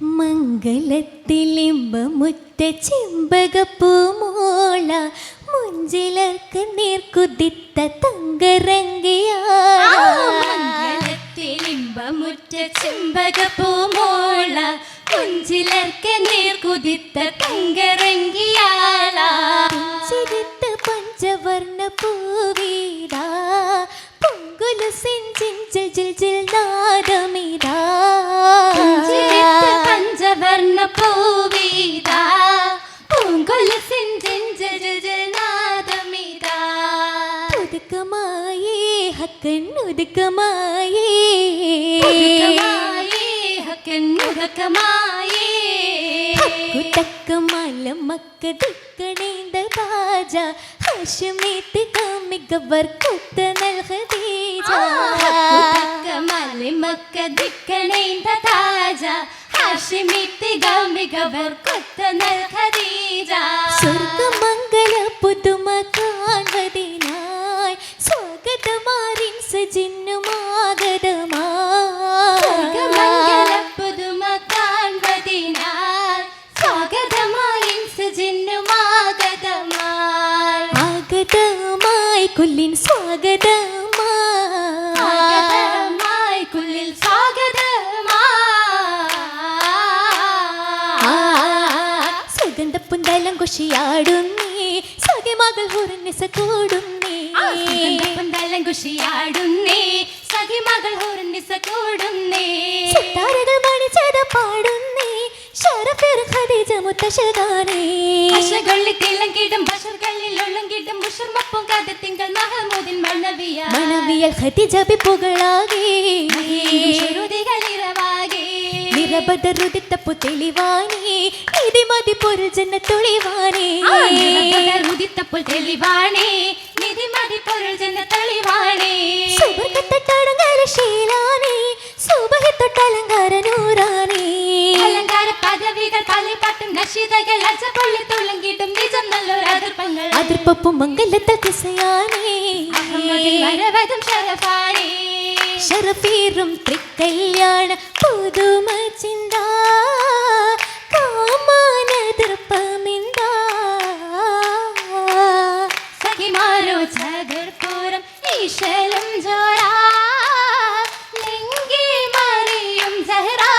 മംഗലത്തിലിമ്പമുറ്റ ചെമ്പകപ്പൂമോള മുഞ്ചിലർക്ക് നീർക്കുതിത്ത തങ്കരങ്കിയാ. മംഗലത്തിലിമ്പമുറ്റ ചെമ്പകപ്പൂമോള മുഞ്ചിലർക്ക് നീർക്കുതിത്ത തങ്കരങ്കിയാള. ചിരിത്ത പഞ്ചവർണ്ണ പൂവീടാ പൊങ്കുലു സിഞ്ചിൽ ജിൽ നാദമിതാ. പഞ്ചവർണ്ണ പൂവീതാ പൂങ്കൊലു സിഞ്ചിൽ നാദമിതാ. ഒതുക്കമായേ ഹക്കൻ ഒതുക്കമായേ ഹക്കന്നുകമായേ ഹക്കുതക്കമാല Mecca ദിക്കണേന്ത താജ ഹഷമീത്ത് കാമികവർ കുത്തനൽ Khadija. ഹക്കുതക്കമാല Mecca ദിക്കണേന്ത താജ ഹഷമീത്ത് കാമികവർ കുത്തനൽ ഖദീജ. സ്വർഗമംഗല പുതുമ കാൺവതിനായി സ്വാഗതമാരിൻ സജിന്നുമാഗതമായി. സ്വർഗമംഗല പുതുമ കാൺവതിനായി സ്വാഗതമായി സജിന്നുമാഗതമായി. ആഗതമായി കുല്ലിൻ സ്വാഗതമായി. ആഗതമായി കുല്ലിൽ സ്വാഗതമായി. സുഗന്ധപ്പുന്തലം കുഷിയാടുന്നേ സഖിമകൾ ഹുറന്നിസ കൂടുന്നേ. സുഗന്ധപ്പന്തലം കുഷിയാടുന്നേ സഖിമകൾ ഹുറന്നിസ കൂടുന്നേ. സിത്താരകൾ മണിച്ചത പാടുന്നേ ശരഫിർ ഖദീജ മുത്തശദാനേ. അശകൊള്ളി തിളങ്ങിടും ബഷർകളിൽ ഒളങ്ങിടും ബുഷർമപ്പും കഥത്തിങ്കൾ മഹമൂദിൻ മണവിയ മണവിയൽ ഖദീജ ബിപ്പുകളാകെ ശ്രുതികളിരവാകെ നിരബദറുദിത്തപ്പു തെളിവാനേ നിധിമതി പൊരുൾ ജന്ന തുളിവാനേ. ഉദിത്തപ്പോൾ തെളിവാണേ നിധിമതി പൊരുൾ ജന തെളിവാണേ. സുബർക്കത്തട്ടടങ്കര ശീലാനേ സുബഹിത്തൊട്ടലങ്കാര നൂറാനേ. അലങ്കാര പദവികൾ തലപ്പാട്ടും നശിതകൾ അച്ചപ്പൊള്ളി തുളങ്ങിട്ടും നിജം നല്ലൊരു അതിർപ്പങ്ങൾ അതിർപ്പപ്പും മംഗലത്ത കിസയാനേ. വരവതും ശരഫാണേ ശരഫീറും തൃക്കല്യാണ പുതുമ ചിന്ത കാമാനതിർപ്പമിന്താ. സഖിമാരോ ചകർപ്പൂരം ഈശലും ജോരാ ലിംഗി മറിയും സഹറാ.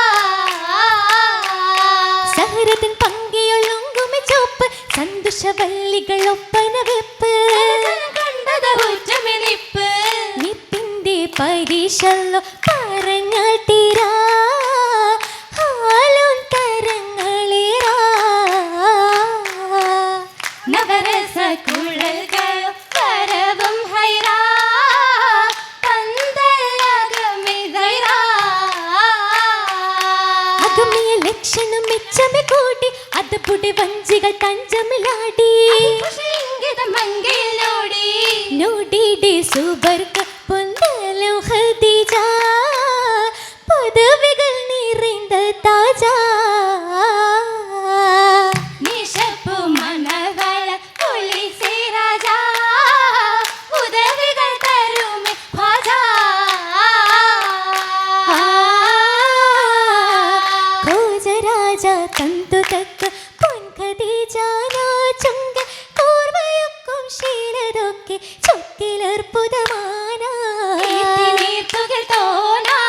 സഹരത്തിൻ പങ്കിയൊള്ളുങ്കുമി ചോപ്പ് സന്തുഷവല്ലികൾ ഒപ്പന വെപ്പ്. കണ്ടത് ഊറ്റമി നിപ്പ് നിപ്പിന്റെ പരീക്ഷല്ലോ പറഞ്ഞാൽ തീരാ ഹാലും തരങ്ങളേറാ. നവരസ കുഴൽകൾ വരവും ഹൈറാ പന്തലകമിതൈറാ. അകമിയ ലക്ഷണം മെച്ചമെ കൂട്ടി അത് പുടി വഞ്ചികൾ തഞ്ചമിലാടി. ഇംഗിതം മങ്കയിൽ നോടി നോടിയുടെ സുബർക്ക പൊന്തലും ഖദീജ പദവികൾ നിറൈந்த താജ. നിശപ്പു മണവള പുലിസേ രാജാ ഉദവികൾ തരുമേ ഖ്വാജാ. ഖോജ രാജ തന്തു തക്ക പൊൻ ഖദീജ നാചുങ്ക കോർവയൊക്കും ശീലതൊക്കെ ചൊക്കിലർപ്പുതമാന. നീർത്തുകൾ തോന്നാ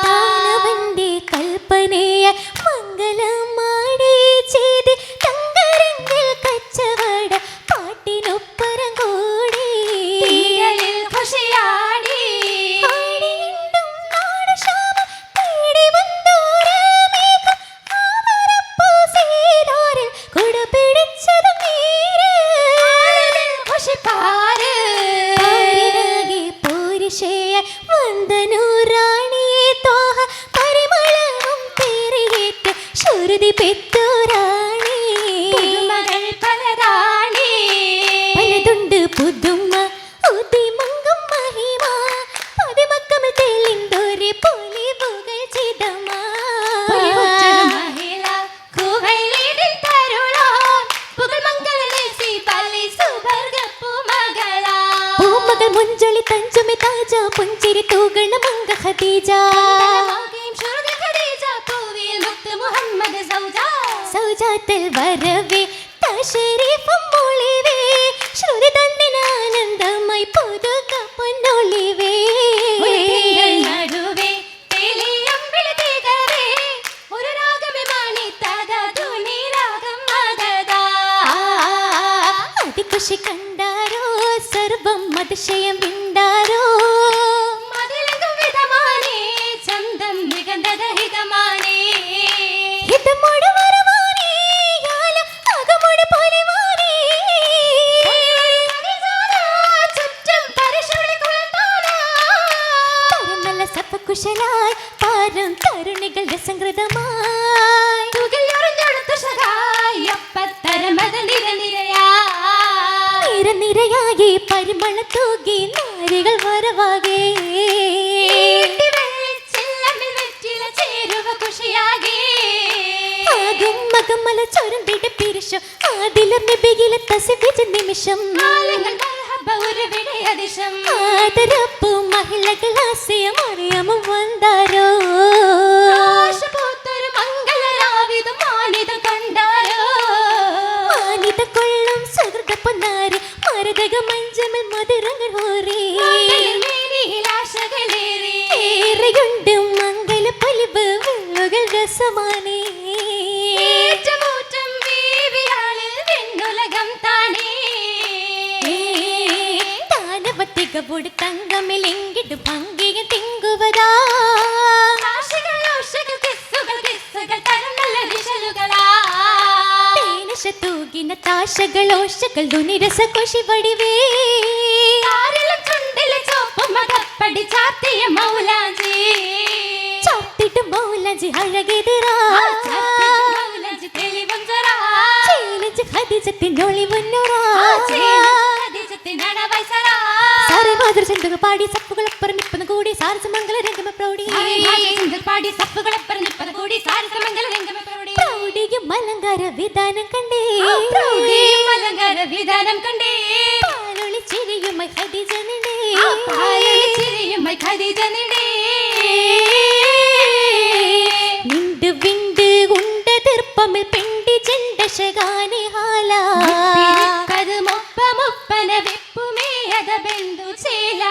താനവന്റെ കൽപ്പനയ മംഗലമാടി ചെയ്ത് തങ്കരങ്കിൽ കച്ചവട പാട്ടിനൊപ്പരം കൂടി. തീരലിൽ ഖുഷിയാടി ആടിയിണ്ടും നാടശാപം തേടി വന്നോരമേഘം ആവരപ്പൂ ചെയ്തോരിൽ കുടപിടിച്ചതും നീര്. ഖുഷിപ്പാര് പാരിനാകെ പോരിശയ വന്ദനൂറാണി തോഹ പരിമളവും പേരിയേറ്റ് ശ്രുതി പെത്തോരാണി. പുതുമകൾ പലരാണി പലതുണ്ട് പുതുമ ഉദിമങ്കം മഹിമ പതിമക്കം തെളിന്തോരെ പൊലിവുകൾ ചിതമാ. മഹിള കൂവൈലിടിൻ തരുളോൻ പുകൾ മംഗളനേസി പള്ളി സുബർഗപ്പു മകളാ. പൂമകൾ മുഞ്ചൊളി തഞ്ചുമി താജ പുഞ്ചിരി തൂകണ മംഗ ഖദീജ. ഖദീജ പൂവിൽ മുത്ത് മുഹമ്മദ് തനുജാത്തൽ വരവേ തശരീഫം മൊളിവേ ശ്രുതി തന്നിനാനന്ദമായി പുതുക പൊന്നൊളിവേ നടുവേ തെളിയമ്പിളി തികവേ ഒരു രാഗമേ മാണി തകധുനി രാഗം മദദാ അതികുശി കണ്ടാരോ സർവം അതിശയം വിണ്ടാരോ മതിലങ്കും വിധമാനേ ചന്തം നിഗന്ധഹിതമാനേ ഹിതമോട് വരവാനേ യാല അകമോട് പൊലിവാനേ ചുറ്റും പരിശുദ്ധി കുളത്താനാ പരമല്ല സപ്പകുശലായി പാരം തരുണികൾ രസംകൃതമായി തുകിൽ എറിഞ്ഞെടുത്ത സഹായി അപ്പത്തരമത നിരനിരയാ നിരനിരയായി പരിമള തൂകി നാരികൾ വരവാകേ മകമല ചൊരന്തിട പിരിശം ആദിലർ നബിയിലെ തസിവിജ നിമിഷം ആദരപ്പു മഹിളകൾ ആശയം അറിയാമോ വந்தாരോ മാനിത കൊള്ളും സുഹൃത പൊന്നാരി മരതക മഞ്ചമൽ മധുരങ്ങൾ ഹോറി ഏറെയുണ്ട് മംഗല പൊലിവ് വെള്ളുകൾ രസമാനേ താനവത്തികവോട് തങ്കമിലെങ്കിട്ട് ഭംഗിയ തിങ്കുവതാ തൂകിന താശകളോഷകൾ ദുനിരസ കൊശി വടിവേ ചാത്തിട്ട് മൗലാജി അഴകെതിരാ ഖദീജത്തിനൊളി വന്നുറാ സാരമാതൃ ചെന്തുക പാടി സപ്പുകളപ്പുറം ഇപ്പന കൂടി സാരസമംഗല രംഗമ പ്രൗഢി പാടി സപ്പുകളപ്പറഞ്ഞിപ്പത് കൂടി സാരസമംഗല രംഗമ പ്രൗഢിയും അലങ്കാര വിധാനം കണ്ടേ അലങ്കാര വിധാനം കണ്ടേ പാലൊളി ചിരിയുമായി ഖദീജ നിടേ ചിരിയുമായി ഖദീജ നിടേ നിണ്ട് വിണ്ട് ഉണ്ട തീർപ്പമിൽ പെണ്ടി ചെണ്ടശകാനി ഹാല കത് മുപ്പ മുപ്പന വെപ്പുമേ അത ബന്ധു ചേല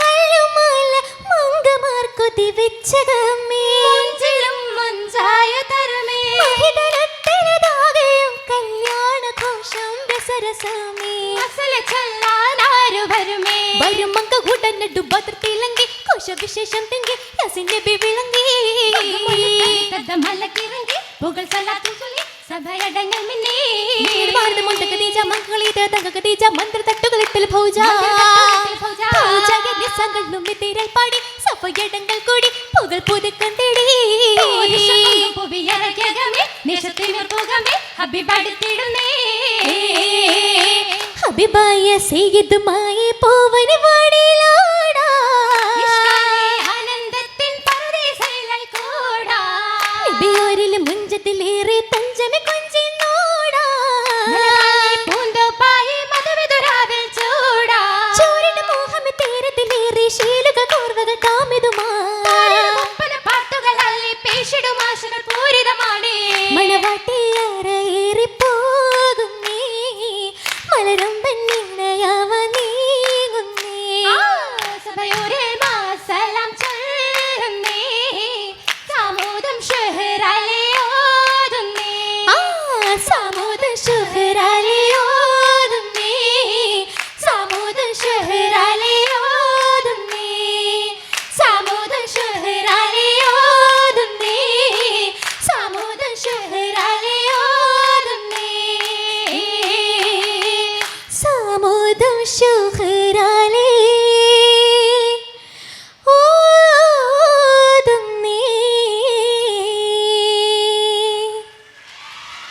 കല്ലുമാല മങ്കമാർക്കു ദിവിച്ചകമേ മുഞ്ചിലും മുഞ്ചായ തരമേ മഹിതലത്തിലതാകെയും കല്യാണ ഘോഷം രസരസമേ അസല ചൊല്ലാനാരു വരുമേ വരുമങ്ക ഉടനടു ഭദ്രത്തിലങ്കി കോശ വിശേഷം തിങ്കി യസിന്റെ വിളങ്ങി മലക്കിറങ്ങി പുകൾ സലാത്തും ചൊല്ലി സഭയടങ്ങൾ മിന്നേ ഖദീജ മംഗളീത തങ്ക ഖദീജ മന്ത്ര തട്ടുകളിൽ ഭൗജ നിസ്സംഗളും തിരൽ പാടി സഭയടങ്ങൾ കൂടി പുകൾ പുതുക്കണ്ടിടി ഹബീബായ സയ്യിദുമായി പോവന് വാടിയിലാടാ ആനന്ദത്തിൻ പരദേശിലായി കൂടാ നബിയോരിൽ മുഞ്ചത്തിലേറെ തഞ്ചമി കൊഞ്ചിന്നോടാ പൂന്തോപ്പായി മധുവിതുരാവിൽ ചൂടാ ചോരിന മോഹമി തീരത്തിലേറെ ശീലുകൾ കോർവകൾ കാമിതുമാ പാട്ടുകളല്ലി പേശിടും ആശകൾ പൂരിതമാണ് മണവാട്ടിയേറെ പോകുന്നേ മലരും പെണ്ണിണയാവ നീങ്ങുന്നേ സഭയോരെ മാസലാം ചൊല്ലുന്നേ സാമോദം ഷെഹറാലേ